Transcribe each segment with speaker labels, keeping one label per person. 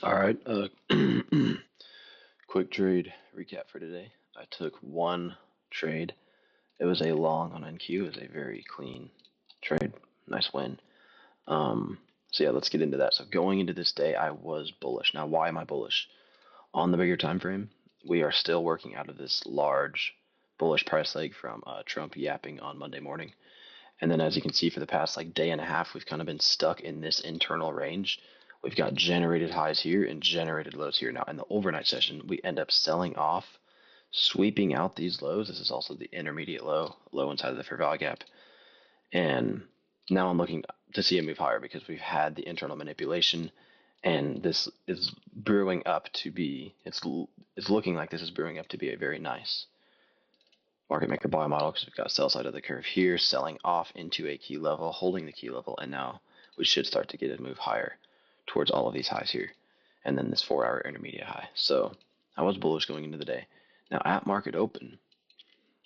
Speaker 1: All right. Quick trade recap for today. I took one trade. It was a long on NQ. It was a very clean trade. Nice win. Um, so yeah, let's get into that. So going into this day, I was bullish. Now, why am I bullish? On the bigger time frame, we are still working out of this large bullish price leg from Trump yapping on Monday morning. And then as you can see for the past like day and a half, we've kind of been stuck in this internal range. We've got generated highs here and generated lows here. Now in the overnight session, we end up selling off, sweeping out these lows. This is also the intermediate low inside of the fair value gap. And now I'm looking to see a move higher because we've had the internal manipulation and this is brewing up to be it's looking like this is brewing up to be a very nice market maker buy model because we've got sell side of the curve here, selling off into a key level, holding the key level, and now we should start to get a move higher towards all of these highs here, and then this 4 hour intermediate high. So I was bullish going into the day. Now at market open,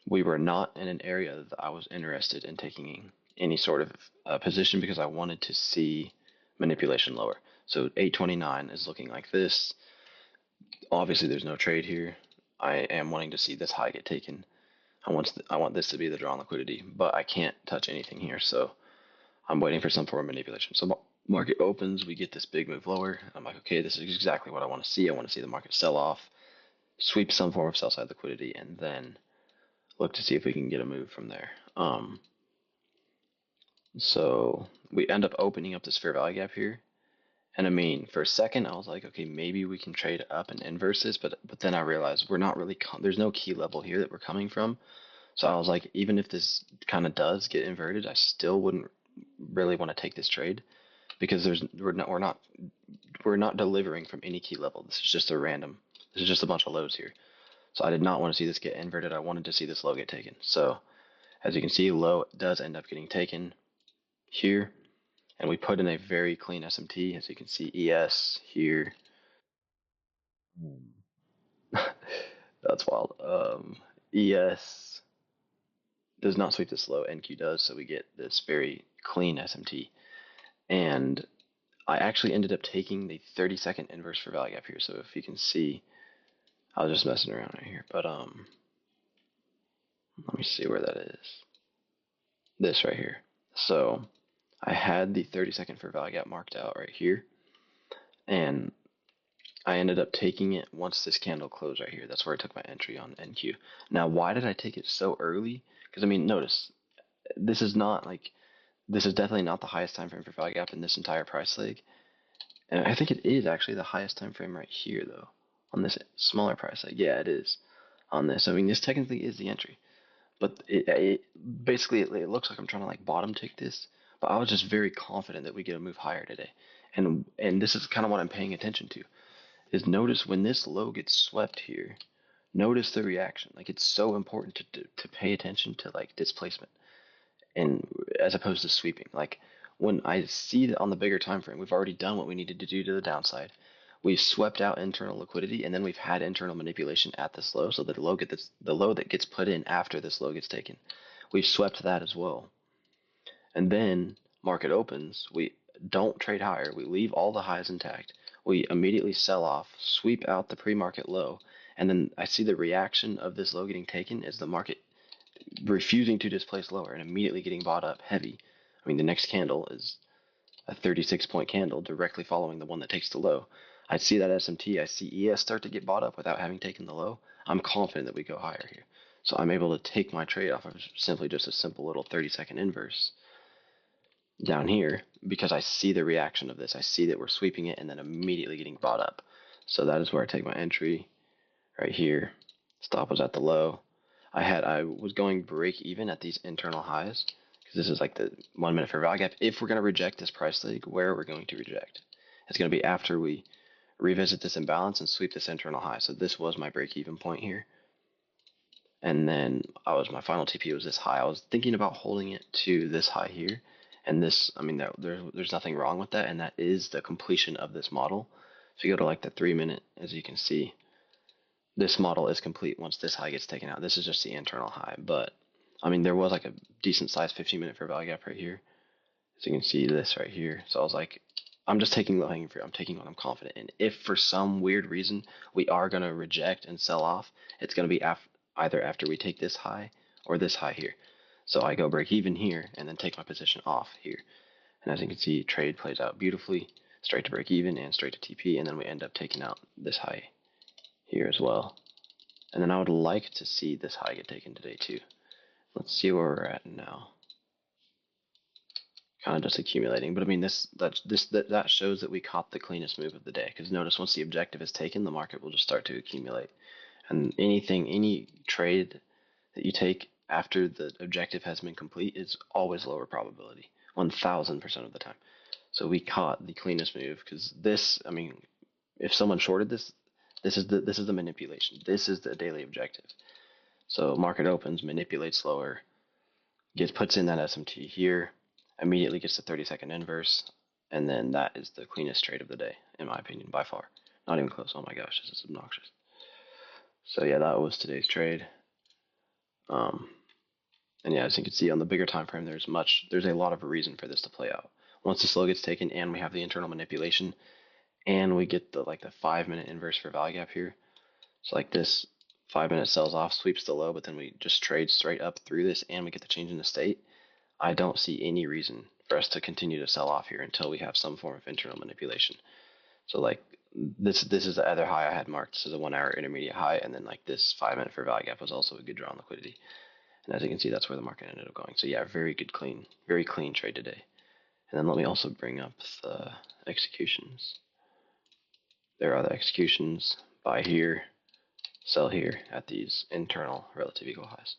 Speaker 1: we were not in an area that I was interested in taking any sort of position because I wanted to see manipulation lower. So 829 is looking like this. Obviously, there's no trade here. I am wanting to see this high get taken. I want this to be the draw on liquidity, but I can't touch anything here, so I'm waiting for some form of manipulation. So market opens, we get this big move lower. I'm like, okay, this is exactly what I want to see. I want to see the market sell off, sweep some form of sell side liquidity, and then look to see if we can get a move from there. So we end up opening up this fair value gap here. And I mean, for a second, I was like, okay, maybe we can trade up and inverse this, but then I realized we're not really there's no key level here that we're coming from. So I was like, even if this kind of does get inverted, I still wouldn't really want to take this trade because we're not delivering from any key level. This is just a random. This is just a bunch of lows here. So I did not want to see this get inverted. I wanted to see this low get taken. So as you can see, low does end up getting taken here, and we put in a very clean SMT. As you can see, ES here. That's wild. ES does not sweep this low. NQ does, so we get this very clean SMT. And I actually ended up taking the 30-second inverse for value gap here. So if you can see, I was just messing around right here, but let me see where that is. This right here. So I had the 30-second for value gap marked out right here, and I ended up taking it once this candle closed right here. That's where I took my entry on NQ. Now, why did I take it so early? Because I mean, notice this is not like this is definitely not the highest time frame for value gap in this entire price leg. And I think it is actually the highest time frame right here, though, on this smaller price. Like, yeah, it is on this. I mean, this technically is the entry, but basically it looks like I'm trying to like bottom tick this. But I was just very confident that we get a move higher today, and this is kind of what I'm paying attention to. Is notice when this low gets swept here. Notice the reaction. Like it's so important to pay attention to like displacement and as opposed to sweeping. Like when I see that on the bigger time frame, we've already done what we needed to do to the downside. We've swept out internal liquidity, and then we've had internal manipulation at this low. So the low that gets put in after this low gets taken, we've swept that as well. And then market opens, we don't trade higher. We leave all the highs intact. We immediately sell off, sweep out the pre-market low, and then I see the reaction of this low getting taken is the market refusing to displace lower and immediately getting bought up heavy. I mean, the next candle is a 36-point candle directly following the one that takes the low. I see that SMT, I see ES start to get bought up without having taken the low. I'm confident that we go higher here. So I'm able to take my trade off of simply just a simple little 30-second inverse down here because I see the reaction of this. I see that we're sweeping it and then immediately getting bought up. So that is where I take my entry right here. Stop was at the low. I was going break even at these internal highs because this is like the 1 minute for value gap. If we're going to reject this price league, where we're going to reject? It's going to be after we revisit this imbalance and sweep this internal high. So this was my break even point here. And then my final TP was this high. I was thinking about holding it to this high here. And this, I mean, there's nothing wrong with that. And that is the completion of this model. So you go to like the 3 minute, as you can see, this model is complete once this high gets taken out. This is just the internal high, but I mean, there was like a decent size 15-minute fair value gap right here. As you can see this right here. So I was like, I'm just taking low hanging fruit. I'm taking what I'm confident in. If for some weird reason we are going to reject and sell off, it's going to be either after we take this high or this high here. So I go break even here and then take my position off here. And as you can see, trade plays out beautifully, straight to break even and straight to TP, and then we end up taking out this high here as well. And then I would like to see this high get taken today too. Let's see where we're at now. Kind of just accumulating, but I mean that shows that we caught the cleanest move of the day. Because notice once the objective is taken, the market will just start to accumulate, and any trade that you take after the objective has been complete is always lower probability, 1000% of the time. So we caught the cleanest move because this, I mean, if someone shorted this, this is the manipulation. This is the daily objective. So market opens, manipulates lower, puts in that SMT here, immediately gets the 30-second inverse, and then that is the cleanest trade of the day, in my opinion, by far. Not even close. Oh my gosh, this is obnoxious. So yeah, that was today's trade. And yeah, as you can see on the bigger time frame, there's a lot of reason for this to play out. Once the slow gets taken and we have the internal manipulation, and we get the 5-minute inverse for value gap here. So like this 5-minute sells off, sweeps the low, but then we just trade straight up through this and we get the change in the state. I don't see any reason for us to continue to sell off here until we have some form of internal manipulation. So like this is the other high I had marked. This is a 1 hour intermediate high, and then like this 5-minute for value gap was also a good draw on liquidity. And as you can see, that's where the market ended up going. So yeah, very clean trade today. And then let me also bring up the executions. There are the executions. Buy here, sell here at these internal relative equal highs.